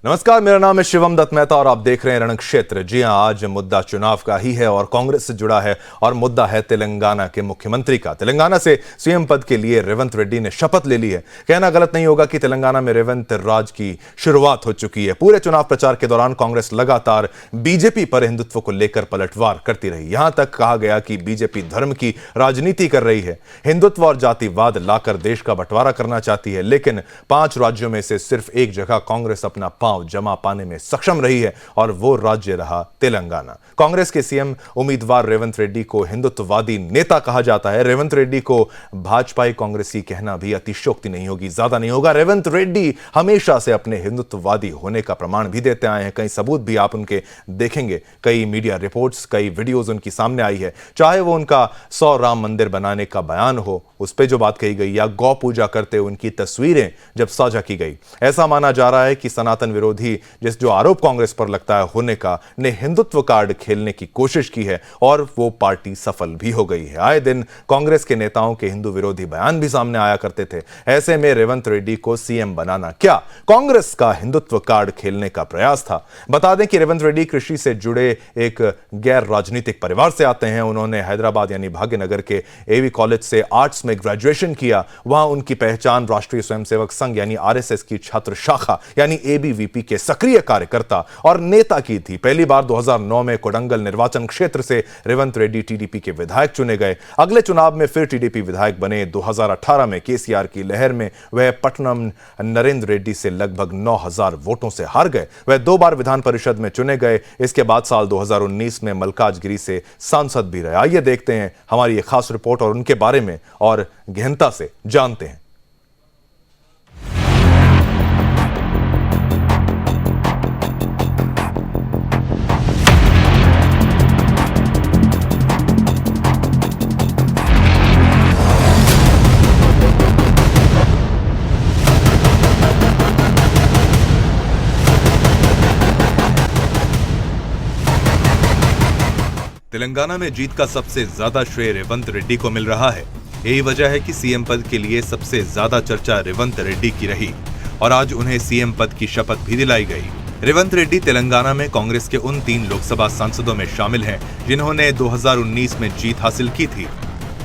नमस्कार, मेरा नाम है शिवम दत्त मेहता और आप देख रहे हैं रणक्षेत्र। जी हां, आज मुद्दा चुनाव का ही है और कांग्रेस से जुड़ा है और मुद्दा है तेलंगाना के मुख्यमंत्री का। तेलंगाना से सीएम पद के लिए रेवंत रेड्डी ने शपथ ले ली है। कहना गलत नहीं होगा कि तेलंगाना में रेवंत राज की शुरुआत हो चुकी है। पूरे चुनाव प्रचार के दौरान कांग्रेस लगातार बीजेपी पर हिंदुत्व को लेकर पलटवार करती रही। यहां तक कहा गया कि बीजेपी धर्म की राजनीति कर रही है, हिंदुत्व और जातिवाद लाकर देश का बंटवारा करना चाहती है। लेकिन 5 राज्यों में से सिर्फ एक जगह कांग्रेस अपना जमा पाने में सक्षम रही है और वो राज्य रहा तेलंगाना। कांग्रेस के सीएम उम्मीदवार रेवंत रेड्डी को हिंदुत्ववादी नेता कहा जाता है। रेवंत रेड्डी को भाजपाई कांग्रेसी कहना भी अतिशयोक्ति नहीं होगी, ज्यादा नहीं होगा। रेवंत रेड्डी हमेशा से अपने हिंदुत्ववादी होने का प्रमाण भी देते आए हैं। कई सबूत भी आप उनके देखेंगे, कई मीडिया रिपोर्ट्स, कई वीडियोज उनकी सामने आई है। चाहे वो उनका 100 राम मंदिर बनाने का बयान हो, उस पर जो बात कही गई, या गौ पूजा करते उनकी तस्वीरें जब साझा की गई। ऐसा माना जा रहा है कि सनातन विरोधी जो आरोप कांग्रेस पर लगता है होने का, ने हिंदुत्व कार्ड खेलने की कोशिश की है और वो पार्टी सफल भी हो गई है। आए दिन कांग्रेस के नेताओं के हिंदू विरोधी बयान भी सामने आया करते थे। ऐसे में रेवंत रेड्डी को सीएम बनाना क्या कांग्रेस का हिंदुत्व कार्ड खेलने का प्रयास था? बता दें कि रेवंत रेड्डी कृषि से जुड़े एक गैर राजनीतिक परिवार से आते हैं। उन्होंने हैदराबाद यानी भाग्यनगर के एवी कॉलेज से आर्ट्स में ग्रेजुएशन किया। वहां उनकी पहचान राष्ट्रीय स्वयंसेवक संघ यानी आरएसएस की छात्र शाखा यानी एबीवीपी के सक्रिय कार्यकर्ता और नेता की थी। पहली बार 2009 में कोडंगल निर्वाचन क्षेत्र से रेवंत रेड्डी टीडीपी के विधायक चुने गए। अगले चुनाव में फिर टीडीपी विधायक बने। 2018 में केसीआर की लहर में वह पटनम नरेंद्र रेड्डी से लगभग 9000 वोटों से हार गए। वह 2 बार विधान परिषद में चुने गए। इसके बाद साल 2019 में मलकाजगिरी से सांसद भी रहे। आइए देखते हैं हमारी एक खास रिपोर्ट और उनके बारे में और गहनता से जानते हैं। तेलंगाना में जीत का सबसे ज्यादा श्रेय रेवंत रेड्डी को मिल रहा है। यही वजह है कि सीएम पद के लिए सबसे ज्यादा चर्चा रेवंत रेड्डी की रही और आज उन्हें सीएम पद की शपथ भी दिलाई गई। रेवंत रेड्डी तेलंगाना में कांग्रेस के उन 3 लोकसभा सांसदों में शामिल हैं जिन्होंने 2019 में जीत हासिल की थी।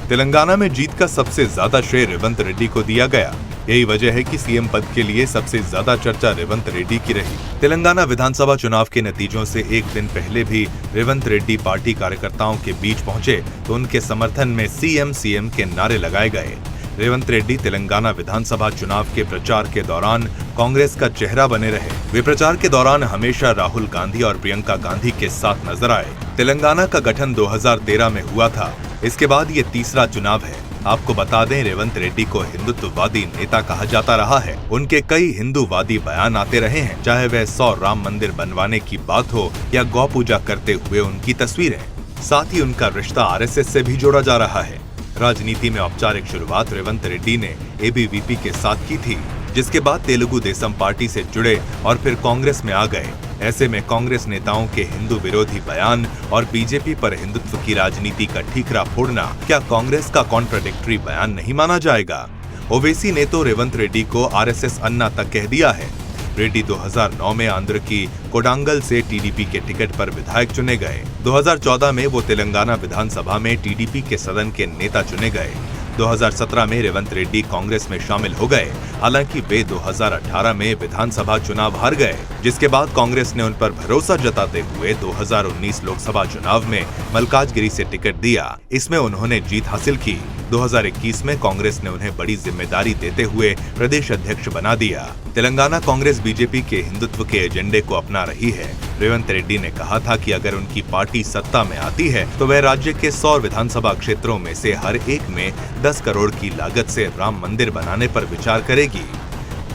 तेलंगाना में जीत का सबसे ज्यादा श्रेय रेवंत रेड्डी को दिया गया। यही वजह है कि सीएम पद के लिए सबसे ज्यादा चर्चा रेवंत रेड्डी की रही। तेलंगाना विधानसभा चुनाव के नतीजों से एक दिन पहले भी रेवंत रेड्डी पार्टी कार्यकर्ताओं के बीच पहुंचे तो उनके समर्थन में सीएम सीएम के नारे लगाए गए। रेवंत रेड्डी तेलंगाना विधानसभा चुनाव के प्रचार के दौरान कांग्रेस का चेहरा बने रहे। वे प्रचार के दौरान हमेशा राहुल गांधी और प्रियंका गांधी के साथ नजर आए। तेलंगाना का गठन 2013 में हुआ था। इसके बाद ये तीसरा चुनाव है। आपको बता दें, रेवंत रेड्डी को हिंदुत्ववादी नेता कहा जाता रहा है। उनके कई हिंदूवादी बयान आते रहे हैं, चाहे वह 100 राम मंदिर बनवाने की बात हो या गौ पूजा करते हुए उनकी तस्वीरें। साथ ही उनका रिश्ता आरएसएस से भी जोड़ा जा रहा है। राजनीति में औपचारिक शुरुआत रेवंत रेड्डी ने एबीवीपी के साथ की थी, जिसके बाद तेलुगु देशम पार्टी से जुड़े और फिर कांग्रेस में आ गए। ऐसे में कांग्रेस नेताओं के हिंदू विरोधी बयान और बीजेपी पर हिंदुत्व की राजनीति का ठीकरा फोड़ना क्या कांग्रेस का कॉन्ट्राडिक्टरी बयान नहीं माना जाएगा? ओवैसी ने तो रेवंत रेड्डी को आरएसएस अन्ना तक कह दिया है। रेड्डी 2009 में आंध्र की कोडांगल से टीडीपी के टिकट पर विधायक चुने गए। 2014 में वो तेलंगाना विधानसभा में टीडीपी के सदन के नेता चुने गए। 2017 में रेवंत रेड्डी कांग्रेस में शामिल हो गए। हालांकि वे 2018 में विधानसभा चुनाव हार गए, जिसके बाद कांग्रेस ने उन पर भरोसा जताते हुए 2019 लोकसभा चुनाव में मलकाजगिरी से टिकट दिया। इसमें उन्होंने जीत हासिल की। 2021 में कांग्रेस ने उन्हें बड़ी जिम्मेदारी देते हुए प्रदेश अध्यक्ष बना दिया। तेलंगाना कांग्रेस बीजेपी के हिंदुत्व के एजेंडे को अपना रही है। रेवंत रेड्डी ने कहा था कि अगर उनकी पार्टी सत्ता में आती है तो वह राज्य के 100 विधानसभा क्षेत्रों में से हर एक में 10 करोड़ की लागत से राम मंदिर बनाने पर विचार करेगी।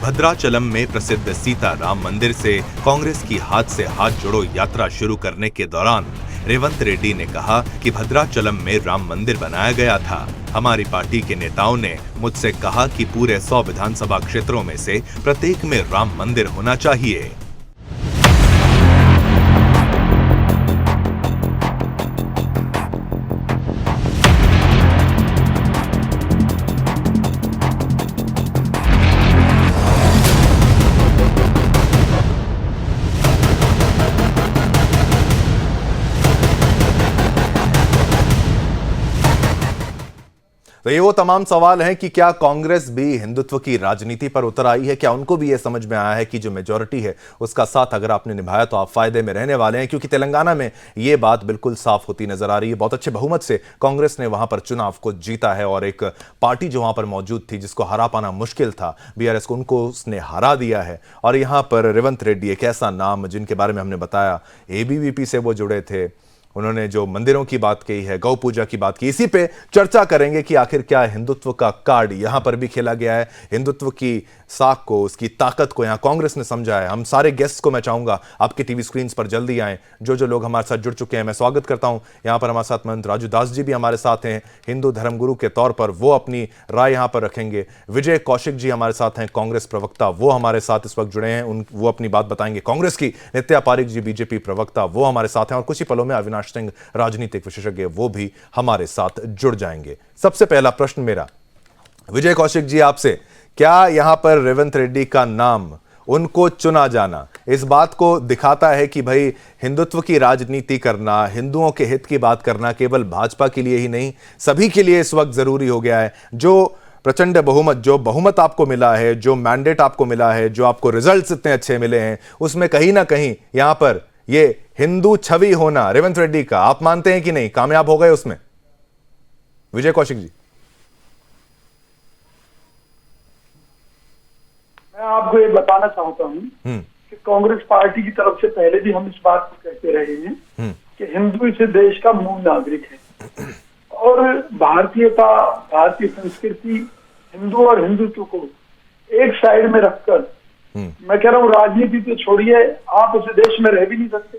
भद्राचलम में प्रसिद्ध सीता राम मंदिर से कांग्रेस की हाथ से हाथ जोड़ो यात्रा शुरू करने के दौरान रेवंत रेड्डी ने कहा कि भद्राचलम में राम मंदिर बनाया गया था। हमारी पार्टी के नेताओं ने मुझसे कहा कि पूरे 100 विधानसभा क्षेत्रों में से प्रत्येक में राम मंदिर होना चाहिए। तो ये वो तमाम सवाल हैं कि क्या कांग्रेस भी हिंदुत्व की राजनीति पर उतर आई है, क्या उनको भी ये समझ में आया है कि जो मेजॉरिटी है उसका साथ अगर आपने निभाया तो आप फायदे में रहने वाले हैं, क्योंकि तेलंगाना में ये बात बिल्कुल साफ होती नजर आ रही है। बहुत अच्छे बहुमत से कांग्रेस ने वहां पर चुनाव को जीता है और एक पार्टी जो वहां पर मौजूद थी जिसको हरा पाना मुश्किल था, बीआरएस को, उनको उसने हरा दिया है। और यहां पर रेवंत रेड्डी एक ऐसा नाम जिनके बारे में हमने बताया, एबीवीपी से वो जुड़े थे, उन्होंने जो मंदिरों की बात कही है, गौ पूजा की बात की, इसी पे चर्चा करेंगे कि आखिर क्या हिंदुत्व का कार्ड यहां पर भी खेला गया है, हिंदुत्व की साख को, उसकी ताकत को यहां कांग्रेस ने समझा है। हम सारे गेस्ट्स को मैं चाहूंगा आपके टीवी स्क्रीन पर जल्दी आए, जो लोग हमारे साथ जुड़ चुके हैं मैं स्वागत करता हूं। यहां पर हमारे साथ महंत राजू दास जी भी हमारे साथ हैं, हिंदू धर्मगुरु के तौर पर वो अपनी राय यहां पर रखेंगे। विजय कौशिक जी हमारे साथ हैं, कांग्रेस प्रवक्ता, वो हमारे साथ इस वक्त जुड़े हैं, वो अपनी बात बताएंगे। कांग्रेस की नित्या पारिक जी, बीजेपी प्रवक्ता, वो हमारे साथ हैं। और कुछ ही पलों में अविनाश सिंह, राजनीतिक विशेषज्ञ, वो भी हमारे साथ जुड़ जाएंगे। सबसे पहला प्रश्न मेरा विजय कौशिक जी आपसे, क्या यहां पर रेवंत रेड्डी का नाम, उनको चुना जाना इस बात को दिखाता है कि भाई हिंदुत्व की राजनीति करना, हिंदुओं के हित की बात करना केवल भाजपा के लिए ही नहीं सभी के लिए इस वक्त जरूरी हो गया है? जो प्रचंड बहुमत, जो बहुमत आपको मिला है, जो मैंडेट आपको मिला है, जो आपको रिजल्ट्स इतने अच्छे मिले हैं, उसमें कहीं ना कहीं यहां पर ये हिंदू छवि होना रेवंत रेड्डी का, आप मानते हैं कि नहीं कामयाब हो गए उसमें? विजय कौशिक जी। मैं आपको ये बताना चाहता हूँ कि कांग्रेस पार्टी की तरफ से पहले भी हम इस बात को कहते रहे हैं कि हिंदू इस देश का मूल नागरिक है और भारतीयता, भारतीय संस्कृति, हिंदू और हिंदुत्व को एक साइड में रखकर, मैं कह रहा हूँ राजनीति तो छोड़िए, आप उस देश में रह भी नहीं सकते।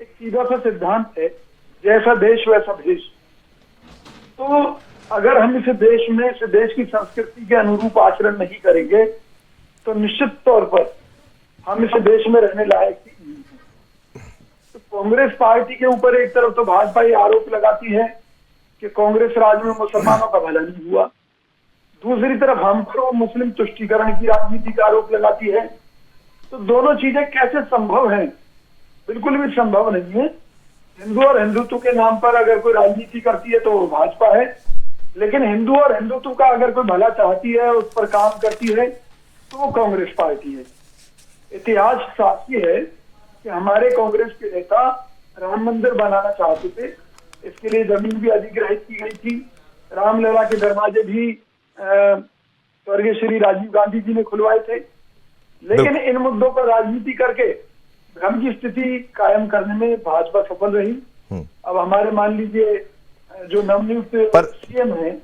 एक सीधा सा सिद्धांत है, जैसा देश वैसा भेष। तो अगर हम इस देश में, इस देश की संस्कृति के अनुरूप आचरण नहीं करेंगे तो निश्चित तौर पर हम इस देश में रहने लायक ही नहीं हैं। तो कांग्रेस पार्टी के ऊपर एक तरफ तो भाजपा ये आरोप लगाती है कि कांग्रेस राज में मुसलमानों का भला नहीं हुआ, दूसरी तरफ हम पर वो मुस्लिम तुष्टीकरण की राजनीति का आरोप लगाती है। तो दोनों चीजें कैसे संभव हैं? बिल्कुल भी संभव नहीं है। हिंदू और हिंदुत्व के नाम पर अगर कोई राजनीति करती है तो वो भाजपा है, लेकिन हिंदू और हिंदुत्व का अगर कोई भला चाहती है, उस पर काम करती है, तो वो कांग्रेस पार्टी है। इतिहास साक्षी है कि हमारे कांग्रेस के नेता राम मंदिर बनाना चाहते थे, इसके लिए जमीन भी अधिग्रहित की गई थी, रामलला के दरवाजे भी स्वर्गीय श्री राजीव गांधी जी ने खुलवाए थे, लेकिन इन मुद्दों पर राजनीति करके भ्रम की स्थिति कायम करने में भाजपा सफल रही। अब हमारे मान लीजिए जो नवनियुक्त सीएम है,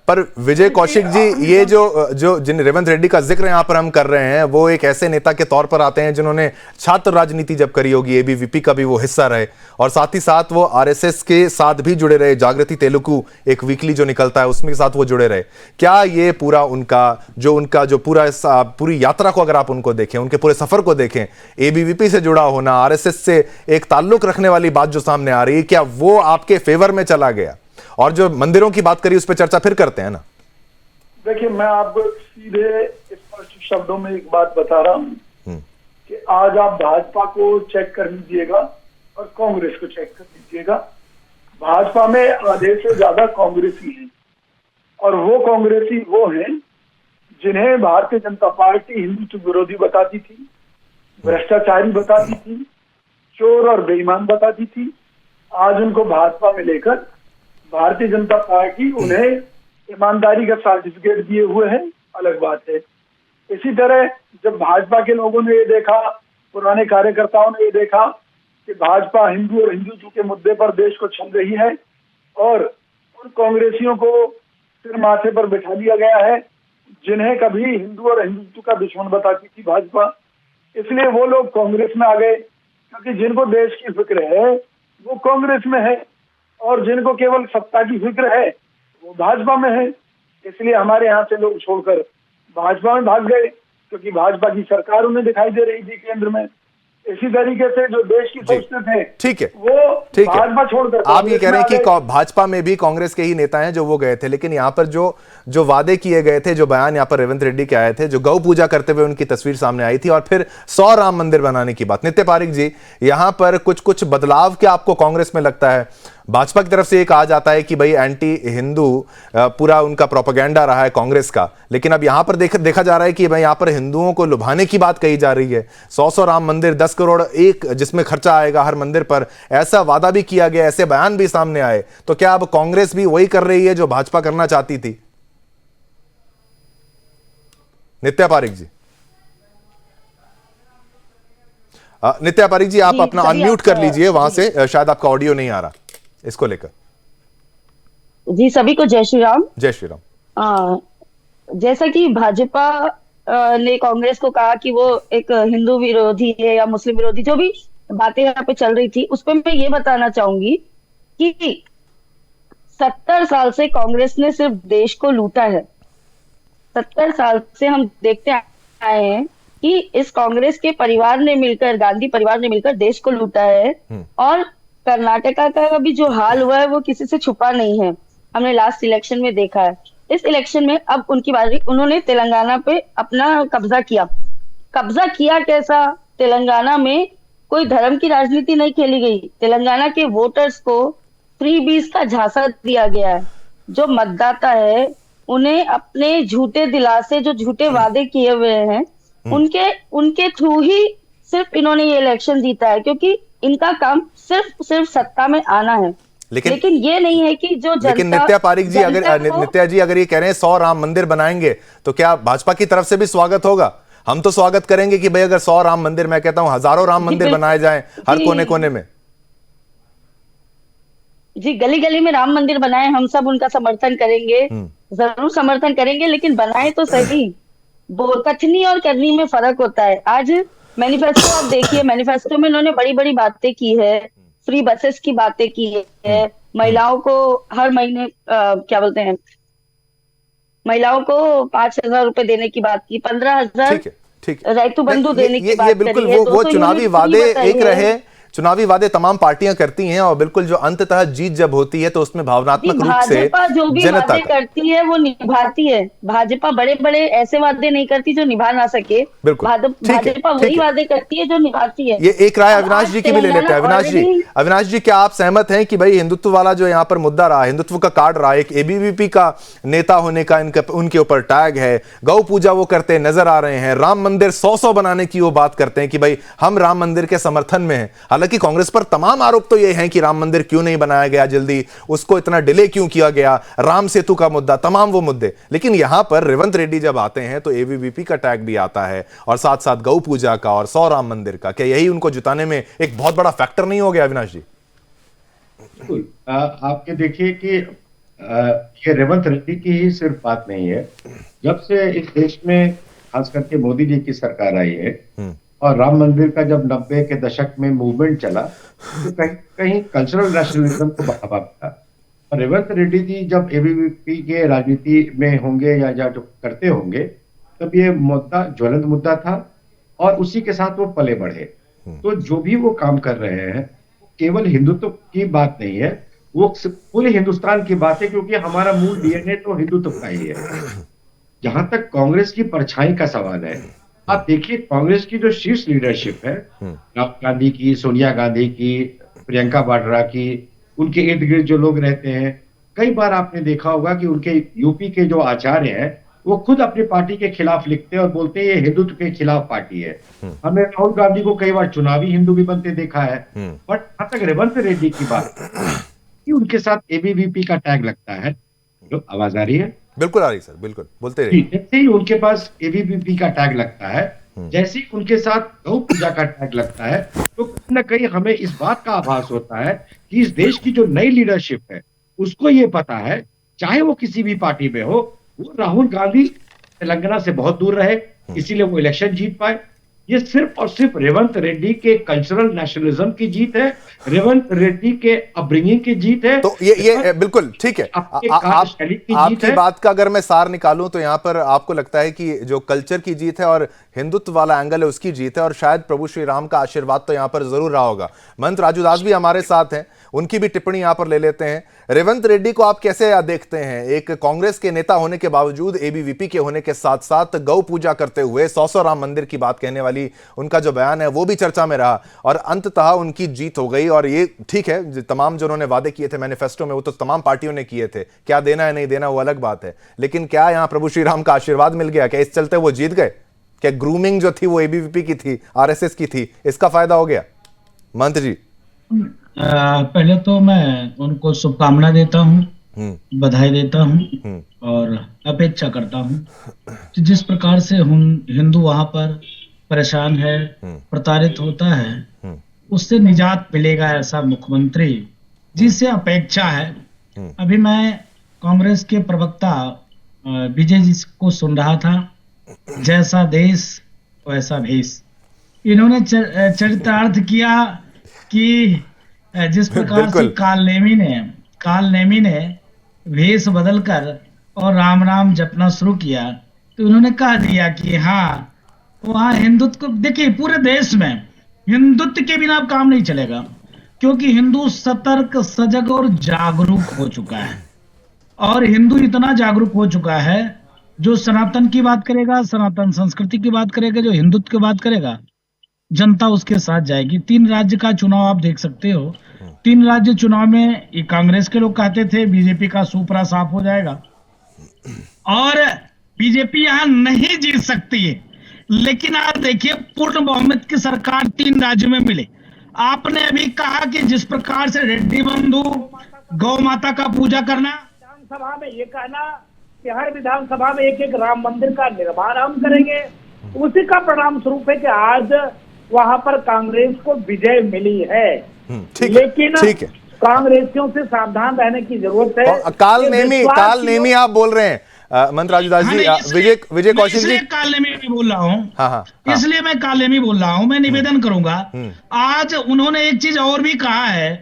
पर विजय कौशिक जी, ये जो जिन रेवंत रेड्डी का जिक्र यहां पर हम कर रहे हैं, वो एक ऐसे नेता के तौर पर आते हैं जिन्होंने छात्र राजनीति जब करी होगी, एबीवीपी का भी वो हिस्सा रहे और साथ ही साथ वो आरएसएस के साथ भी जुड़े रहे, जागृति तेलुगु एक वीकली जो निकलता है उसमें के साथ वो जुड़े रहे। क्या ये पूरा उनका जो पूरी यात्रा को अगर आप उनको देखें, उनके पूरे सफर को देखें, एबीवीपी से जुड़ा होना, आरएसएस से एक ताल्लुक रखने वाली बात जो सामने आ रही है, क्या वो आपके फेवर में चला गया? और जो मंदिरों की बात करी उस पर चर्चा फिर करते हैं ना। देखिए, मैं आपको सीधे स्पष्ट शब्दों में एक बात बता रहा हूं कि आज आप भाजपा को चेक कर लीजिएगा और कांग्रेस को चेक कर लीजिएगा। भाजपा में आधे से ज्यादा कांग्रेसी हैं और वो कांग्रेसी वो हैं जिन्हें भारतीय जनता पार्टी हिंदुत्व विरोधी बताती थी, भ्रष्टाचारी बताती थी, चोर और बेईमान बताती थी। आज उनको भाजपा में लेकर भारतीय जनता पार्टी उन्हें ईमानदारी का सर्टिफिकेट दिए हुए है, अलग बात है। इसी तरह जब भाजपा के लोगों ने ये देखा, पुराने कार्यकर्ताओं ने ये देखा कि भाजपा हिंदू और हिंदुत्व के मुद्दे पर देश को छल रही है और उन कांग्रेसियों को सिर माथे पर बिठा दिया गया है जिन्हें कभी हिंदू और हिंदुत्व का दुश्मन बताती थी भाजपा, इसलिए वो लोग कांग्रेस में आ गए। क्योंकि जिनको देश की फिक्र है वो कांग्रेस में है और जिनको केवल सत्ता की फिक्र है वो भाजपा में है। इसलिए हमारे यहाँ से लोग छोड़कर भाजपा में भाग गए क्योंकि भाजपा की सरकार उन्हें दिखाई दे रही थी केंद्र में। इसी तरीके से जो देश की सोचते थे, ठीक है, वो भाजपा छोड़कर आप ये कह रहे हैं कि भाजपा में भी कांग्रेस के ही नेता हैं जो वो गए थे, लेकिन यहाँ पर जो वादे किए गए थे, जो बयान यहाँ पर रेवंत रेड्डी के आए थे, जो गौ पूजा करते हुए उनकी तस्वीर सामने आई थी और फिर 100 राम मंदिर बनाने की बात, नित्य पारिक जी, यहाँ पर कुछ बदलाव क्या आपको कांग्रेस में लगता है? भाजपा की तरफ से ये कहा जाता है कि भाई एंटी हिंदू पूरा उनका प्रोपेगेंडा रहा है कांग्रेस का, लेकिन अब यहां पर देखा जा रहा है कि भाई यहां पर हिंदुओं को लुभाने की बात कही जा रही है। 100 राम मंदिर, 10 करोड़ एक जिसमें खर्चा आएगा हर मंदिर पर, ऐसा वादा भी किया गया, ऐसे बयान भी सामने आए। तो क्या अब कांग्रेस भी वही कर रही है जो भाजपा करना चाहती थी? नित्या पारिक जी, नित्या पारिक जी, आप अपना अनम्यूट कर लीजिए वहां से, शायद आपका ऑडियो नहीं आ रहा इसको लेकर। जी, सभी को जय श्री राम। जय श्री राम। जैसा कि भाजपा ने कांग्रेस को कहा कि वो एक हिंदू विरोधी है या मुस्लिम विरोधी, जो भी बातें यहाँ पे चल रही थी, उस पर मैं ये बताना चाहूंगी कि 70 साल से कांग्रेस ने सिर्फ देश को लूटा है। 70 साल से हम देखते आए हैं कि इस कांग्रेस के परिवार ने मिलकर, गांधी परिवार ने मिलकर देश को लूटा है। और कर्नाटका का भी जो हाल हुआ है वो किसी से छुपा नहीं है, हमने लास्ट इलेक्शन में देखा है। इस इलेक्शन में अब उनकी बारी, उन्होंने तेलंगाना पे अपना कब्जा किया कैसा? तेलंगाना में कोई धर्म की राजनीति नहीं खेली गई, तेलंगाना के वोटर्स को फ्रीबीज का झांसा दिया गया है। जो मतदाता है उन्हें अपने झूठे दिलासे, जो झूठे वादे किए हुए हैं, उनके थ्रू ही सिर्फ इन्होंने ये इलेक्शन जीता है, क्योंकि इनका काम सिर्फ सत्ता में आना है। लेकिन ये नहीं है कि जो जनता, लेकिन नित्या पारिक जी, नित्या जी अगर ये कह रहे हैं 100 राम मंदिर बनाएंगे, तो क्या भाजपा की तरफ से भी स्वागत होगा? हम तो स्वागत करेंगे कि भाई अगर 100 राम मंदिर, मैं कहता हूं हजारों राम मंदिर बनाए जाएं हर कोने कोने में। जी, गली गली में राम मंदिर बनाए, हम सब उनका समर्थन करेंगे, जरूर समर्थन करेंगे, लेकिन बनाए तो सही। कथनी और करनी में फर्क होता है। आज मैनिफेस्टो आप देखिए, मैनिफेस्टो में उन्होंने बड़ी बड़ी बातें की है, फ्री बसेस की बातें की है, महिलाओं को हर महीने क्या बोलते हैं, महिलाओं को 5,000 रुपए देने की बात की, 15,000 रैतु बंधु देने की बात करी है। वो चुनावी वादे एक रहे, चुनावी वादे तमाम पार्टियां करती हैं, और बिल्कुल जो अंततः जीत जब होती है तो उसमें भावनात्मक रूप से भाजपा जो भी वादे करती है वो निभाती है। भाजपा बड़े बड़े ऐसे वादे नहीं करती जो निभा ना सके। भाजपा वही वादे करती है जो निभाती है। ये एक राय अविनाश जी की भी ले लेते हैं। अविनाश जी, क्या आप सहमत हैं कि भाई हिंदुत्व वाला जो यहाँ पर मुद्दा रहा, हिंदुत्व का कार्ड रहा, एक एबीवीपी का नेता होने का उनके ऊपर टैग है, गौ पूजा वो करते नजर आ रहे हैं, राम मंदिर 100 बनाने की वो बात करते हैं कि भाई हम राम मंदिर के समर्थन में हैं। हालांकि कांग्रेस पर तमाम आरोप तो ये हैं कि राम मंदिर क्यों नहीं बनाया गया जल्दी, उसको इतना डिले क्यों किया गया, राम सेतु का मुद्दा, तमाम वो मुद्दे। लेकिन यहां पर रेवंत रेड्डी जब आते हैं तो एबीवीपी का टैग भी आता है, और साथ साथ गौ पूजा का और 100 राम मंदिर का। क्या यही उनको जिताने में एक बहुत बड़ा फैक्टर नहीं हो गया अविनाश जी? आपके देखिए कि ये रेवंत रेड्डी की ही सिर्फ बात नहीं है। जब से इस देश में खास करके मोदी जी की सरकार आई है और राम मंदिर का जब 90 के दशक में मूवमेंट चला, तो कहीं कहीं कल्चरल नेशनलिज्म को बढ़ावा मिला। और रेवंत रेड्डी जी जब एबीवीपी के राजनीति में होंगे या जो करते होंगे, तब ये मुद्दा ज्वलंत मुद्दा था और उसी के साथ वो पले बढ़े। तो जो भी वो काम कर रहे हैं केवल हिंदुत्व की बात नहीं है, वो पूरे हिंदुस्तान की बात है, क्योंकि हमारा मूल डीएनए तो हिंदुत्व का ही है। जहां तक कांग्रेस की परछाई का सवाल है, आप देखिए कांग्रेस की जो शीर्ष लीडरशिप है, राहुल गांधी की, सोनिया गांधी की, प्रियंका वाड्रा की, उनके इर्द गिर्द जो लोग रहते हैं, कई बार आपने देखा होगा कि उनके यूपी के जो आचार्य हैं वो खुद अपनी पार्टी के खिलाफ लिखते हैं और बोलते हैं ये हिंदुत्व के खिलाफ पार्टी है। हमने राहुल गांधी को कई बार चुनावी हिंदू भी बनते देखा है। बट जहां तक रेवंत रेड्डी की बात कि उनके साथ एबीवीपी का टैग लगता है। तो आवाज आ रही है? बिल्कुल आ रही सर, बिल्कुल बोलते रहिए। जैसे ही उनके पास एबीवीपी का टैग लगता है, जैसे ही उनके साथ गौ पूजा का टैग लगता है, तो कहीं ना कहीं हमें इस बात का आभास होता है कि इस देश की जो नई लीडरशिप है उसको ये पता है, चाहे वो किसी भी पार्टी में हो, वो राहुल गांधी तेलंगाना से बहुत दूर रहे, इसीलिए वो इलेक्शन जीत पाए। ये सिर्फ और सिर्फ रेवंत रेड्डी के कल्चरल नेशनलिज्म की जीत है, रेवंत रेड्डी के अपब्रिंगिंग की जीत है। तो ये बिल्कुल ठीक है। आपकी बात का अगर मैं सार निकालूं तो यहां पर आपको लगता है कि जो कल्चर की जीत है और हिंदुत्व वाला एंगल है उसकी जीत है, और शायद प्रभु श्री राम का आशीर्वाद तो यहां पर जरूर रहा होगा। महंत राजू दास भी हमारे साथ हैं, उनकी भी टिप्पणी यहां पर ले लेते हैं। रेवंत रेड्डी को आप कैसे देखते हैं? एक कांग्रेस के नेता होने के बावजूद एबीवीपी के होने के साथ साथ गौ पूजा करते हुए 100 राम मंदिर की बात कहने वाली उनका जो बयान है वो भी चर्चा में रहा और अंततः उनकी जीत हो गई। और ये ठीक है, तमाम जो उन्होंने वादे किए थे मैनिफेस्टो में वो तो तमाम पार्टियों ने किए थे, क्या देना है नहीं देना वो अलग बात है, लेकिन क्या यहाँ प्रभु श्री राम का आशीर्वाद मिल गया? क्या इस चलते वो जीत गए? क्या ग्रूमिंग जो थी वो एबीवीपी की थी, आरएसएस की थी, इसका फायदा हो गया? महंत जी, पहले तो मैं उनको शुभकामना देता हूँ, बधाई देता हूँ और अपेक्षा करता हूँ कि जिस प्रकार से हम हिंदू वहां पर परेशान है, प्रताड़ित होता है, उससे निजात मिलेगा ऐसा मुख्यमंत्री जिससे अपेक्षा है। अभी मैं कांग्रेस के प्रवक्ता विजय जी को सुन रहा था, जैसा देश वैसा भेष। इन्होंने चरितार्थ किया कि जिस प्रकार से काल नेमी ने भेष बदलकर और राम राम जपना शुरू किया, तो उन्होंने कह दिया कि हाँ वहाँ हिंदुत्व को देखिए, पूरे देश में हिंदुत्व के बिना काम नहीं चलेगा, क्योंकि हिंदू सतर्क, सजग और जागरूक हो चुका है। और हिंदू इतना जागरूक हो चुका है, जो सनातन की बात करेगा, सनातन संस्कृति की बात करेगा, जो हिंदुत्व की बात करेगा, जनता उसके साथ जाएगी। 3 राज्य का चुनाव आप देख सकते हो, 3 राज्य चुनाव में ये कांग्रेस के लोग कहते थे बीजेपी का सुपरा साफ हो जाएगा और बीजेपी यहां नहीं जीत सकती है, लेकिन आप देखिए पूर्ण बहुमत की सरकार 3 राज्यों में मिले। आपने अभी कहा कि जिस प्रकार से रेड्डी बंधु गौ माता का पूजा करना, विधानसभा में ये कहना कि हर विधानसभा में एक राम मंदिर का निर्माण हम करेंगे, उसी का परिणाम स्वरूप है कि आज वहां पर कांग्रेस को विजय मिली है। लेकिन कांग्रेसियों से सावधान रहने की जरूरत है। काल नेमी आप बोल रहे हैं मंत्र राजूदास जी, विजय कौशिक जी, काल नेमी भी बोल रहा हूँ, इसलिए मैं काल नेमी बोल रहा हूँ। मैं निवेदन करूंगा, आज उन्होंने एक चीज और भी कहा है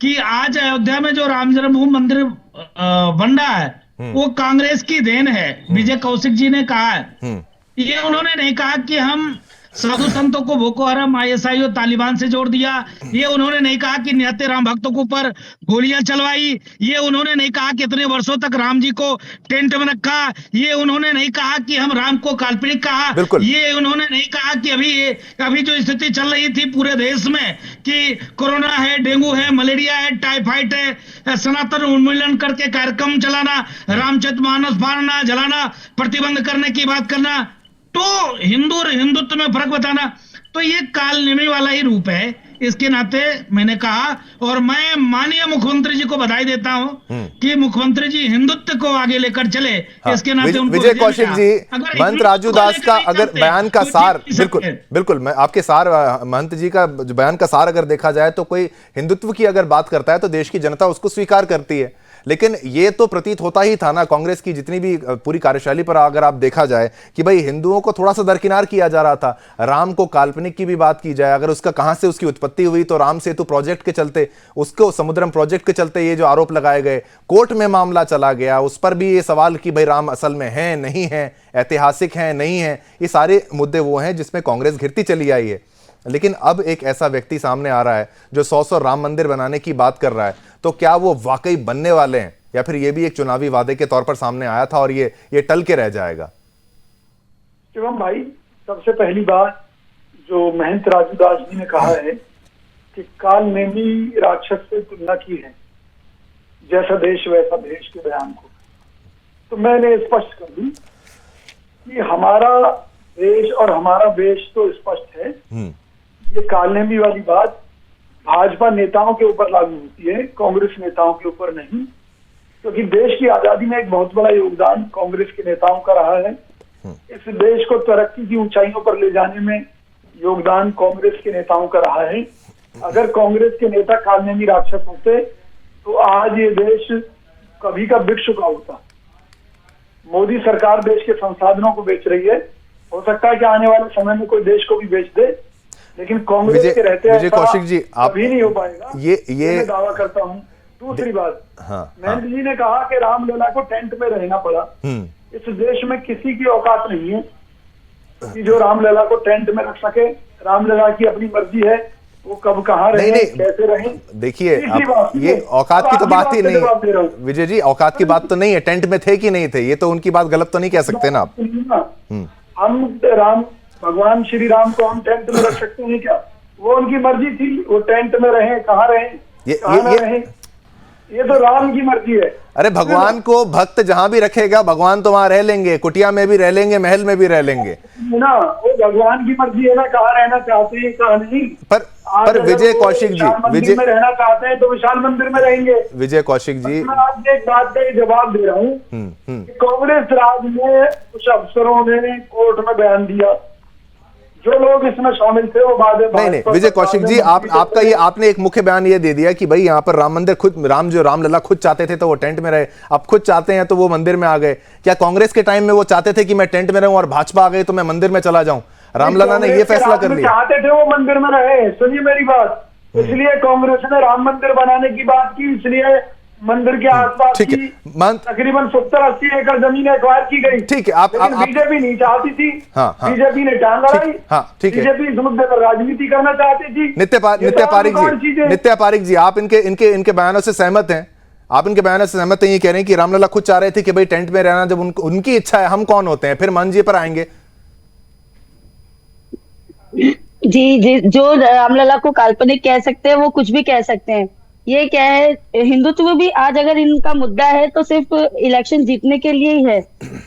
कि आज अयोध्या में जो राम जन्मभूमि मंदिर बन रहा है वो कांग्रेस की देन है। विजय कौशिक जी ने कहा है, ये उन्होंने नहीं कहा कि हम साधु संतों को बोको हराम, आईएसआई और तालिबान से जोड़ दिया। ये उन्होंने नहीं कहा कि निहत्थे राम भक्तों के ऊपर गोलियां चलवाई। ये उन्होंने नहीं कहा कि इतने वर्षों तक राम जी को टेंट में रखा। ये उन्होंने नहीं कहा कि हम राम को काल्पनिक कहा। ये उन्होंने नहीं कहा कि अभी जो स्थिति चल रही थी पूरे देश में कि कोरोना है, डेंगू है, मलेरिया है, टाइफाइड है, सनातन उन्मूलन करके कार्यक्रम चलाना, रामचरितमानस फाड़ना, जलाना, प्रतिबंध करने की बात करना, तो हिंदू और हिंदुत्व में फर्क बताना, तो ये काल नेमी वाला ही रूप है। इसके नाते मैंने कहा, और मैं माननीय मुख्यमंत्री जी को बधाई देता हूं कि मुख्यमंत्री जी हिंदुत्व को आगे लेकर चले। इसके नाते उनको विजय कौशिक जी, महंत राजूदास का अगर बयान का सार, बिल्कुल मैं आपके सार, महंत जी का बयान का सार अगर देखा जाए तो कोई हिंदुत्व की अगर बात करता है तो देश की जनता उसको स्वीकार करती है, लेकिन ये तो प्रतीत होता ही था ना कांग्रेस की जितनी भी पूरी कार्यशैली पर अगर आप देखा जाए कि भाई हिंदुओं को थोड़ा सा दरकिनार किया जा रहा था। राम को काल्पनिक की भी बात की जाए, अगर उसका कहां से उसकी उत्पत्ति हुई तो राम सेतु प्रोजेक्ट के चलते, उसको समुद्रम प्रोजेक्ट के चलते ये जो आरोप लगाए गए, कोर्ट में मामला चला गया, उस पर भी ये सवाल कि भाई राम असल में है नहीं है, ऐतिहासिक है नहीं है, ये सारे मुद्दे वो हैं जिसमें कांग्रेस घिरती चली आई है। लेकिन अब एक ऐसा व्यक्ति सामने आ रहा है जो 100 राम मंदिर बनाने की बात कर रहा है, तो क्या वो वाकई बनने वाले हैं या फिर ये भी एक चुनावी वादे के तौर पर सामने आया था और ये टल के रह जाएगा? शिवम भाई, सबसे पहली बात जो महंत राजूदास जी ने कहा है कि काल नेमी राक्षस से तुलना की है, जैसा देश वैसा भेष के बयान को, तो मैंने स्पष्ट कर दूं कि हमारा देश और हमारा वेश तो स्पष्ट है। ये काल नेमी वाली बात भाजपा नेताओं के ऊपर लागू होती है, कांग्रेस नेताओं के ऊपर नहीं, क्योंकि देश की आजादी में एक बहुत बड़ा योगदान कांग्रेस के नेताओं का रहा है। इस देश को तरक्की की ऊंचाइयों पर ले जाने में योगदान कांग्रेस के नेताओं का रहा है। अगर कांग्रेस के नेता काल नेमी राक्षस होते तो आज ये देश कभी का बिक चुका होता। मोदी सरकार देश के संसाधनों को बेच रही है, हो सकता है कि आने वाले समय में कोई देश को भी बेच दे, लेकिन कांग्रेस के रहते विजय कौशिक जी, आप कभी नहीं हो पाएगा, ये मैं दावा करता हूँ। दूसरी बात, महंत जी ने कहा कि रामलला को टेंट में रहना पड़ा। इस देश में किसी की औकात नहीं है कि जो रामलला को टेंट में रख सके। रामलला की अपनी मर्जी है, वो कब कहाँ रहे, कैसे रहे। देखिए ये औकात की तो बात ही नहीं विजय जी, औकात की बात तो नहीं है, टेंट में थे कि नहीं थे, ये तो उनकी बात गलत तो नहीं कह सकते ना आप। हम भगवान श्री राम को हम टेंट में रख सकते हैं क्या? वो उनकी मर्जी थी, वो टेंट में रहे, कहाँ रहे, कहाँ ना रहे, ये तो राम की मर्जी है। अरे भगवान को भक्त जहां भी रखेगा भगवान तो वहां रह लेंगे, कुटिया में भी रह लेंगे, महल में भी रह लेंगे ना, वो भगवान की मर्जी है ना, कहाँ रहना चाहते हैं कहाँ नहीं। पर विजय कौशिक जी, विजय में रहना चाहते हैं तो विशाल मंदिर में रहेंगे। विजय कौशिक जी, मैं आपको एक बात का जवाब दे रहा हूँ, कांग्रेस राज में कुछ अफसरों ने कोर्ट में बयान दिया, जो लोग इसमें शामिल थे वो बाद में। नहीं विजय कौशिक जी, आपका ये आपने एक मुख्य बयान ये दे दिया कि भाई यहाँ पर राम मंदिर खुद रामलला खुद चाहते थे तो वो टेंट में रहे, अब खुद चाहते हैं तो वो मंदिर में आ गए। क्या कांग्रेस के टाइम में वो चाहते थे कि मैं टेंट में रहूं और भाजपा आ गई तो मैं मंदिर में चला जाऊं? रामलला ने ये फैसला कर लिया। चाहते थे वो मंदिर में रहे, सुनिए मेरी बात, इसलिए कांग्रेस ने राम मंदिर बनाने की बात की, इसलिए मंदिर के आसपास की तकरीबन 70-80 एकड़ जमीन एक्वायर की गई। ठीक है, आप बीजेपी नहीं चाहती थी, बीजेपी ने टांग अड़ाई, बीजेपी इस मुद्दे पर राजनीति करना चाहती थी। नित्या पारिक जी, आप इनके बयानों से सहमत हैं? आप इनके बयानों से सहमत हैं? ये कह रहे हैं कि रामलला खुद चाह रहे थे कि भाई टेंट में रहना, जब उनकी इच्छा है, हम कौन होते हैं फिर मान जी पर आएंगे? जी, जो रामलला को काल्पनिक कह सकते हैं वो कुछ भी कह सकते हैं। ये क्या है, हिंदुत्व भी आज अगर इनका मुद्दा है तो सिर्फ इलेक्शन जीतने के लिए ही है।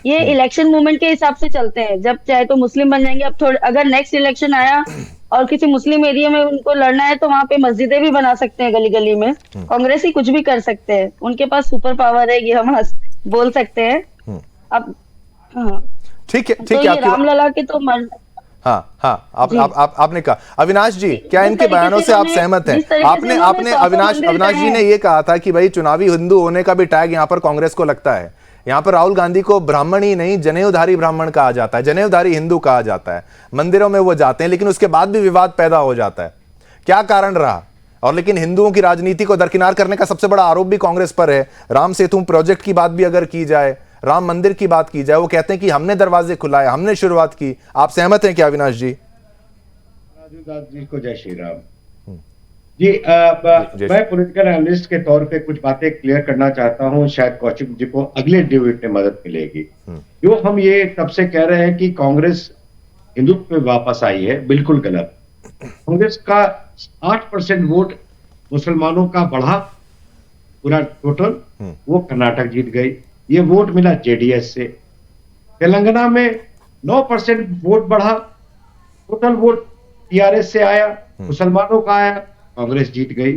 ये इलेक्शन मूवमेंट के हिसाब से चलते हैं, जब चाहे तो मुस्लिम बन जाएंगे। अब थोड़ा अगर नेक्स्ट इलेक्शन आया और किसी मुस्लिम एरिया में उनको लड़ना है तो वहां पे मस्जिदें भी बना सकते हैं गली गली में। कांग्रेस ही कुछ भी कर सकते हैं, उनके पास सुपर पावर है, ये हम बोल सकते हैं। अब ठीक है, तो ये रामलला के तो आपने कहा। अविनाश जी, क्या इनके बयानों से आप सहमत हैं? आपने अविनाश जी ने ये कहा था कि भाई चुनावी हिंदू होने का भी टैग यहाँ पर कांग्रेस को लगता है। यहाँ पर राहुल गांधी को ब्राह्मण ही नहीं, जनेऊधारी ब्राह्मण कहा जाता है, जनेऊधारी हिंदू कहा जाता है। मंदिरों में वो जाते हैं लेकिन उसके बाद भी विवाद पैदा हो जाता है। क्या कारण रहा? और लेकिन हिंदुओं की राजनीति को दरकिनार करने का सबसे बड़ा आरोप भी कांग्रेस पर है। राम सेतु प्रोजेक्ट की बात भी अगर की जाए, राम मंदिर की बात की जाए, वो कहते हैं कि हमने दरवाजे खुलाए, हमने शुरुआत की। आप सहमत हैं क्या अविनाश जी? राजूदास जी को जय श्री राम जी। मैं पॉलिटिकल एनालिस्ट के तौर पे कुछ बातें क्लियर करना चाहता हूं, शायद कौशिक जी को अगले डिबेट में मदद मिलेगी। जो हम ये तब से कह रहे हैं कि कांग्रेस हिंदुत्व पे वापस आई है, बिल्कुल गलत। कांग्रेस का 8% वोट मुसलमानों का बढ़ा, पूरा टोटल, वो कर्नाटक जीत गई। ये वोट मिला जेडीएस से। तेलंगाना में 9% वोट बढ़ा, टोटल वोट टीआरएस से आया, मुसलमानों का आया, कांग्रेस जीत गई।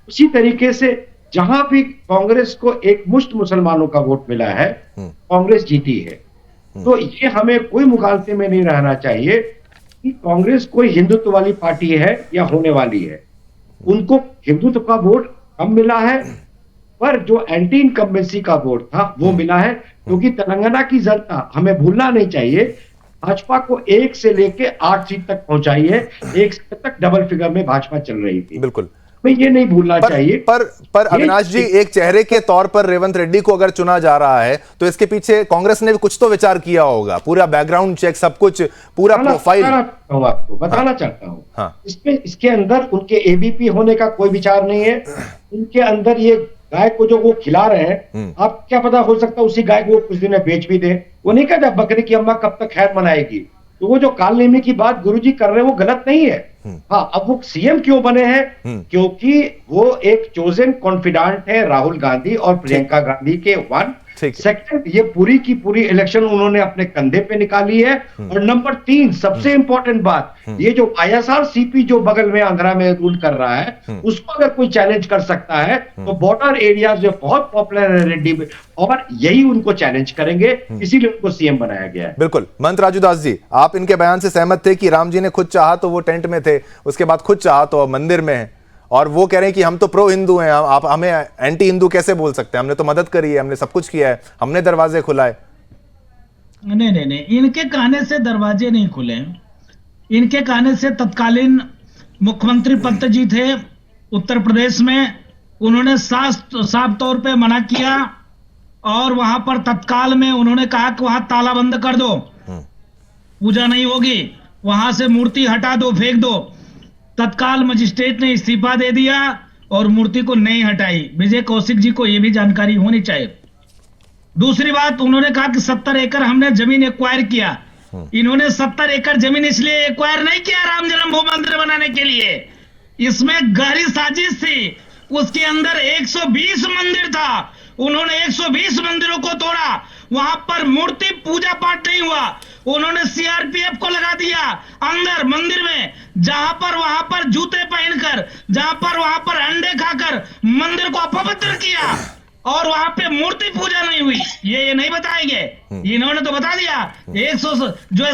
उसी तरीके से जहां भी कांग्रेस को एक मुश्त मुसलमानों का वोट मिला है, कांग्रेस जीती है। तो ये हमें कोई मुगालते में नहीं रहना चाहिए कि कांग्रेस कोई हिंदुत्व वाली पार्टी है या होने वाली है। उनको हिंदुत्व का वोट कम मिला है, पर जो एंटी इनकम्बेंसी का वोट था वो मिला है। क्योंकि तेलंगाना की जनता, हमें भूलना नहीं चाहिए, भाजपा को 1 से लेके 8 सीट तक पहुंचाई है। 1 सीट तक डबल फिगर में भाजपा चल रही थी। बिल्कुल, हमें ये नहीं भूलना चाहिए। पर अविनाश जी, एक चेहरे के तौर पर रेवंत रेड्डी को अगर चुना जा रहा है तो इसके पीछे कांग्रेस ने भी कुछ तो विचार किया होगा, पूरा बैकग्राउंड चेक, सब कुछ, पूरा प्रोफाइल। आपको बताना चाहता हूं, इसके अंदर उनके एबीपी होने का कोई विचार नहीं है। उनके अंदर ये गाय को जो वो खिला रहे हैं, आप क्या पता, हो सकता है उसी गाय को कुछ दिन में बेच भी दे। वो नहीं कहता बकरी की अम्मा कब तक खैर मनाएगी। तो वो जो कालनेमी की बात गुरुजी कर रहे हैं वो गलत नहीं है। हाँ, अब वो सीएम क्यों बने हैं? क्योंकि वो एक चोजन कॉन्फिडेंट है राहुल गांधी और प्रियंका गांधी के। 1 सेकंड, ये पूरी की पूरी इलेक्शन उन्होंने अपने कंधे पे निकाली है। और नंबर 3 सबसे इंपॉर्टेंट बात, ये जो ISRCP जो बगल में आंध्रा में रूल कर रहा है, उसको अगर कोई चैलेंज कर सकता है तो बॉर्डर एरिया जो बहुत पॉपुलर है रेड्डी में, और यही उनको चैलेंज करेंगे, इसीलिए उनको सीएम बनाया गया है। बिल्कुल। महंत राजूदास जी, आप इनके बयान से सहमत थे कि राम जी ने खुद चाहा तो वो टेंट में थे, उसके बाद खुद चाहा तो मंदिर में है, और वो कह रहे हैं कि हम तो प्रो हिंदू हैं, आप हमें एंटी हिंदू कैसे बोल सकते हैं? हमने तो मदद करी है, हमने सब कुछ किया है, हमने दरवाजे खुलाए। नहीं, इनके कहने से दरवाजे नहीं खुले। इनके कहने से तत्कालीन मुख्यमंत्री पंत जी थे उत्तर प्रदेश में, उन्होंने साफ तौर पे मना किया और वहां पर तत्काल में उन्होंने कहा कि वहां ताला बंद कर दो, पूजा नहीं होगी, वहां से मूर्ति हटा दो, फेंक दो। तत्काल मजिस्ट्रेट ने इस्तीफा दे दिया और मूर्ति को नहीं हटाई। विजय कौशिक जी को यह भी जानकारी होनी चाहिए। दूसरी बात, उन्होंने कहा कि 70 एकड़ हमने जमीन एक्वायर किया। इन्होंने 70 एकड़ जमीन इसलिए एक्वायर नहीं किया राम जन्मभूमि मंदिर बनाने के लिए, इसमें गहरी साजिश थी। उसके अंदर 120 मंदिर था, उन्होंने 120 मंदिरों को तोड़ा, वहां पर मूर्ति पूजा पाठ नहीं हुआ। उन्होंने सीआरपीएफ को लगा दिया अंदर मंदिर में, जहां पर वहां पर जूते पहनकर, जहां पर वहां पर अंडे खाकर मंदिर को अपवित्र किया और वहां पे मूर्ति पूजा नहीं हुई। ये नहीं बताएंगे, इन्होंने तो बता दिया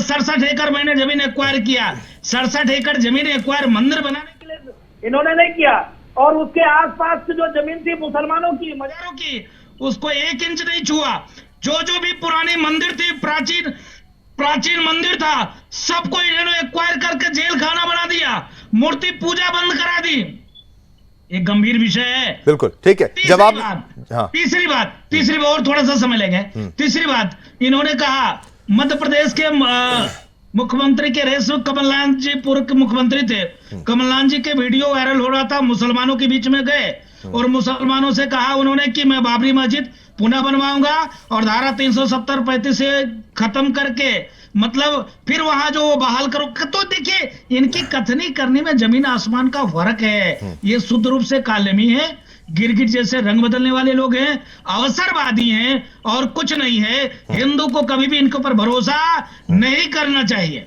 67 एकड़ मैंने जमीन एक्वायर किया। 67 एकड़ जमीन एक्वायर मंदिर बनाने के लिए इन्होंने नहीं किया। और उसके आसपास की जो जमीन थी मुसलमानों की, मजारों की, उसको 1 इंच नहीं छुआ। जो भी पुरानी मंदिर थी, प्राचीन मंदिर था, सबको इन्होंने एक्वायर करके जेल खाना बना दिया, मूर्ति पूजा बंद करा दी। एक गंभीर विषय है। बिल्कुल ठीक है। जवाब तीसरी बात और थोड़ा सा समय लेंगे। तीसरी बात, इन्होंने कहा मध्य प्रदेश के मुख्यमंत्री के रेस में कमलनाथ जी पूर्व के मुख्यमंत्री थे, कमलनाथ जी के वीडियो वायरल हो रहा था, मुसलमानों के बीच में गए और मुसलमानों से कहा उन्होंने कि मैं बाबरी मस्जिद पुनः बनवाऊंगा और धारा 370-35 से खत्म करके, मतलब फिर वहां जो बहाल करो। तो देखिए, इनकी कथनी करने में जमीन आसमान का फर्क है। ये शुद्ध रूप से कालेमी है, गिरगिट जैसे रंग बदलने वाले लोग हैं, अवसरवादी हैं और कुछ नहीं है। हिंदू को कभी भी इनके ऊपर भरोसा नहीं करना चाहिए।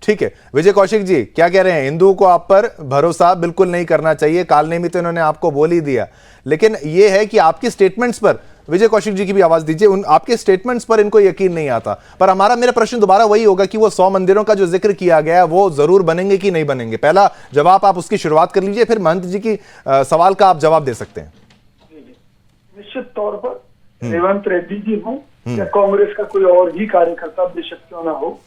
ठीक है। विजय कौशिक जी क्या कह रहे हैं? हिंदुओं को आप पर भरोसा बिल्कुल नहीं करना चाहिए, कालनेमी तो इन्होंने आपको बोल ही दिया, लेकिन यह है कि आपकी स्टेटमेंट्स पर, विजय कौशिक जी की भी आवाज दीजिए, उन आपके स्टेटमेंट्स पर इनको यकीन नहीं आता। पर मेरा प्रश्न दोबारा वही होगा कि वो 100 मंदिरों का जो जिक्र किया गया वो जरूर बनेंगे कि नहीं बनेंगे? पहला जवाब आप उसकी शुरुआत कर लीजिए, फिर महंत जी की सवाल का आप जवाब दे सकते हैं। निश्चित तौर पर रेवंत रेड्डी जी हो या कांग्रेस का कोई और ही कार्यकर्ता बेशक क्यों ना हो,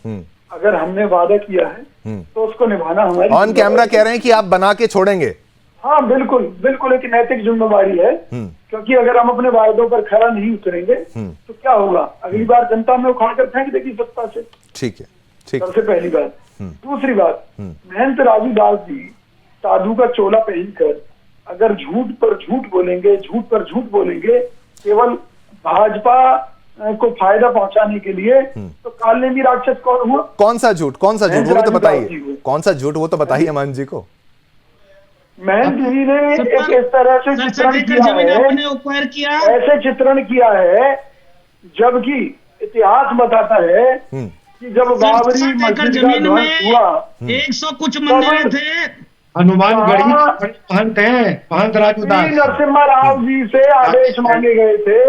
अगर हमने वादा किया है तो उसको निभाना हमारी ऑन कैमरा कह रहे हैं कि आप बना के छोड़ेंगे। हाँ बिल्कुल बिल्कुल, एक नैतिक जिम्मेवारी है, क्योंकि अगर हम अपने वायदों पर खरा नहीं उतरेंगे तो क्या होगा, अगली बार जनता में उखाड़ कर फेंक देगी सत्ता से। ठीक है, ठीक। सबसे पहली बात। दूसरी बात, महंत राजू दास जी साधु का चोला पहनकर अगर झूठ पर झूठ बोलेंगे केवल भाजपा को फायदा पहुंचाने के लिए, तो कालनेमी राक्षस कौन हुआ? कौन सा झूठ वो तो बताइए, कौन सा झूठ वो तो बताइए महंत जी को। महंत जी ने एक इस तरह से चित्रण किया है, ऐसे चित्रण किया है, जबकि इतिहास बताता है कि जब बाबरी मस्जिद का ध्वंस हुआ 100 कुछ मंदिर थे, हनुमानगढ़ी महंत हैं, महंत राजू दास नरसिम्हा राव जी से आदेश मांगे गए थे,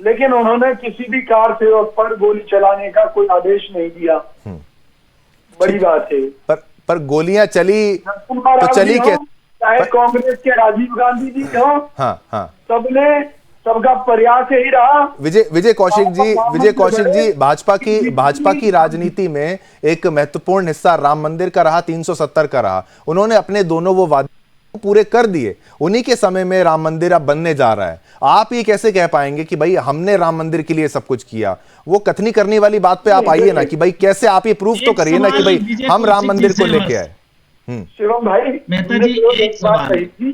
लेकिन उन्होंने किसी भी कार सेवक पर गोली चलाने का कोई आदेश नहीं दिया। बड़ी बात है। पर गोलियां चली तो चली के, चाहे कांग्रेस के राजीव गांधी जी हो, हाँ, सबका प्रयास यही रहा। विजय कौशिक जी भाजपा की राजनीति में एक महत्वपूर्ण हिस्सा राम मंदिर का रहा, 370 का रहा। उन्होंने अपने दोनों वो वादे पूरे कर दिए, उन्हीं के समय में राम मंदिर अब बनने जा रहा है। आप ये कैसे कह पाएंगे कि भाई हमने राम मंदिर के लिए सब कुछ किया? वो कथनी करने वाली बात पे आप आइए ना कि भाई कैसे, आप ये प्रूफ तो करिए ना कि भाई हम राम मंदिर को लेके आए। शिवम भाई, एक बात कही थी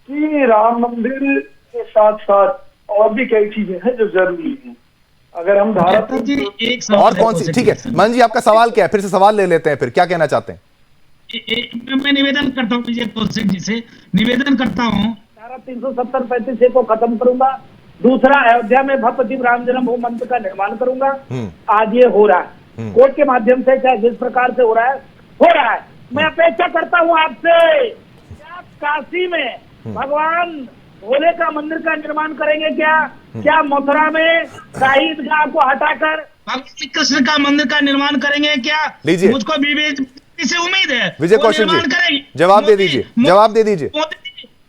कि राम मंदिर के साथ साथ और भी कई चीजें हैं जो जरूरी हैं। अगर हम धारा और कौन सी? ठीक है मन जी, आपका सवाल क्या है? फिर से सवाल ले लेते हैं, फिर क्या कहना चाहते हैं? मैं निवेदन करता हूँ विजय कौशिक जी से, निवेदन करता हूँ, धारा 370-35 को खत्म करूंगा। दूसरा, अयोध्या में भव्य दिव्य राम जन्मभूमि मंदिर का निर्माण करूंगा। आज ये हो रहा है, कोर्ट के माध्यम से, चाहे जिस प्रकार से हो रहा है। मैं अपेक्षा करता हूँ आपसे, क्या काशी में भगवान भोले का मंदिर का निर्माण करेंगे? क्या मथुरा में शाही ईदगाह को हटाकर कृष्ण का मंदिर का निर्माण करेंगे? क्या लीजिए, मुझको बीजेपी से उम्मीद है विजय कौशिक जी, जवाब दे दीजिए।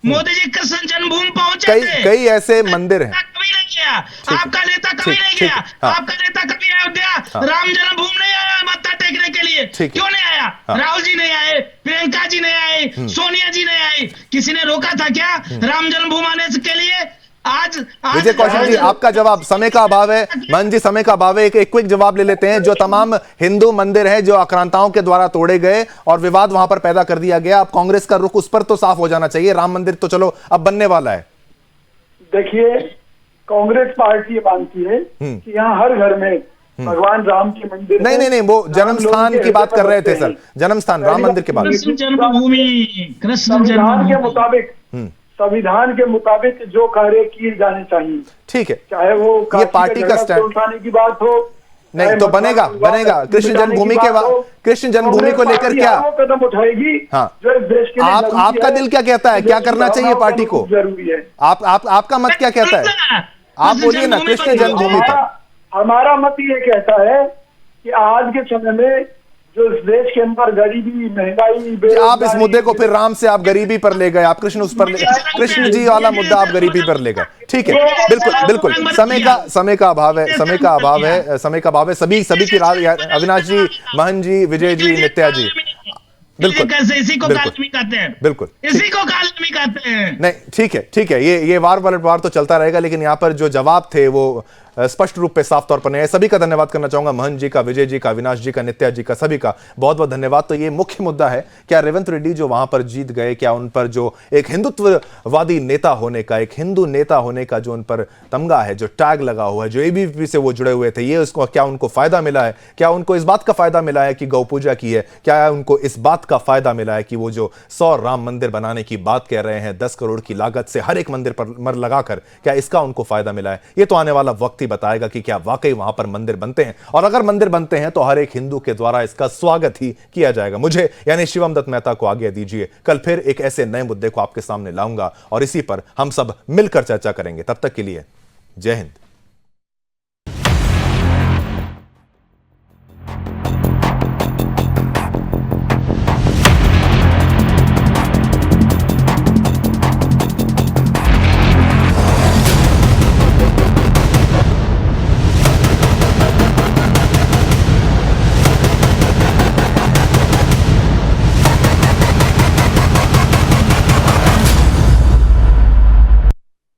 मोदी जी कृष्ण जन्मभूमि पहुंचे थे, कई ऐसे मंदिर हैं। कभी नहीं गया आपका नेता, कभी नहीं गया आपका नेता, कभी अयोध्या राम जन्मभूमि नहीं आया मत्था टेकने के लिए। क्यों नहीं आया? राहुल जी नहीं आए, प्रियंका जी नहीं आए, सोनिया जी नहीं आई। किसी ने रोका था क्या राम जन्मभूमि आने के लिए? आज विजय कौशल जी, आपका जवाब, समय का अभाव है, मन जी समय का अभाव है, एक क्विक जवाब ले लेते हैं। जो तमाम हिंदू मंदिर है जो आक्रांताओं के द्वारा तोड़े गए और विवाद वहां पर पैदा कर दिया गया, अब कांग्रेस का रुख उस पर तो साफ हो जाना चाहिए। राम मंदिर तो चलो अब बनने वाला है। देखिए, कांग्रेस पार्टी ये मानती है कि यहाँ हर घर में भगवान राम के मंदिर नहीं, वो जन्म स्थान की बात कर रहे थे सर, जन्म स्थान राम मंदिर के बारे में। कृष्ण जन्मभूमि, कृष्ण संविधान के जन्मभूमि मुताबिक जो कार्य किए जाने चाहिए, ठीक है, चाहे वो ये पार्टी का स्टैंड उठाने की बात हो, नहीं तो बनेगा कृष्ण जन्मभूमि के बाद, कृष्ण जन्मभूमि को लेकर क्या कदम उठाएगी? हाँ, जो इस देश के लिए आपका दिल क्या कहता है, क्या करना चाहिए पार्टी को? जरूरी है। आपका मत क्या कहता है? आप बोलिए ना कृष्ण जन्मभूमि पर। हमारा मत ये कहता है कि आज के समय में जो इस देश के अंदर गरीबी, महंगाई, आप इस मुद्दे को फिर राम से आप गरीबी पर ले गए, आप कृष्ण उस पर ले, कृष्ण जी वाला मुद्दा आप गरीबी पर ले गए। ठीक है, बिल्कुल समय का अभाव है, सभी की अविनाश जी, महन जी, विजय जी, नित्या जी, बिल्कुल कैसे इसी को कालमी कहते हैं, बिल्कुल इसी को कालमी कहते हैं। नहीं, ठीक है, ये वार पलटवार तो चलता रहेगा, लेकिन यहाँ पर जो जवाब थे वो स्पष्ट रूप पे साफ तौर पर नहीं है। सभी का धन्यवाद करना चाहूंगा, महन जी का, विजय जी का, अविनाश जी का, नित्या जी का, सभी का बहुत बहुत धन्यवाद। तो ये मुख्य मुद्दा है, क्या रेवंत रेड्डी जो वहां पर जीत गए, क्या उन पर जो एक हिंदुत्ववादी नेता होने का, एक हिंदू नेता होने का जो उन पर तमगा है, जो टैग लगा हुआ है, जो एबीवीपी से वो जुड़े हुए थे, ये उसको क्या उनको फायदा मिला है? क्या उनको इस बात का फायदा मिला है कि गौ पूजा की है? क्या उनको इस बात का फायदा मिला है कि वो जो 100 राम मंदिर बनाने की बात कह रहे हैं 10 करोड़ की लागत से हर एक मंदिर पर मर लगाकर, क्या इसका उनको फायदा मिला है? ये तो आने वाला वक्त ही बताएगा कि क्या वाकई वहां पर मंदिर बनते हैं, और अगर मंदिर बनते हैं तो हर एक हिंदू के द्वारा इसका स्वागत ही किया जाएगा। मुझे यानी शिवम दत्त मेहता को आज्ञा दीजिए, कल फिर एक ऐसे नए मुद्दे को आपके सामने लाऊंगा और इसी पर हम सब मिलकर चर्चा करेंगे। तब तक के लिए जय हिंद।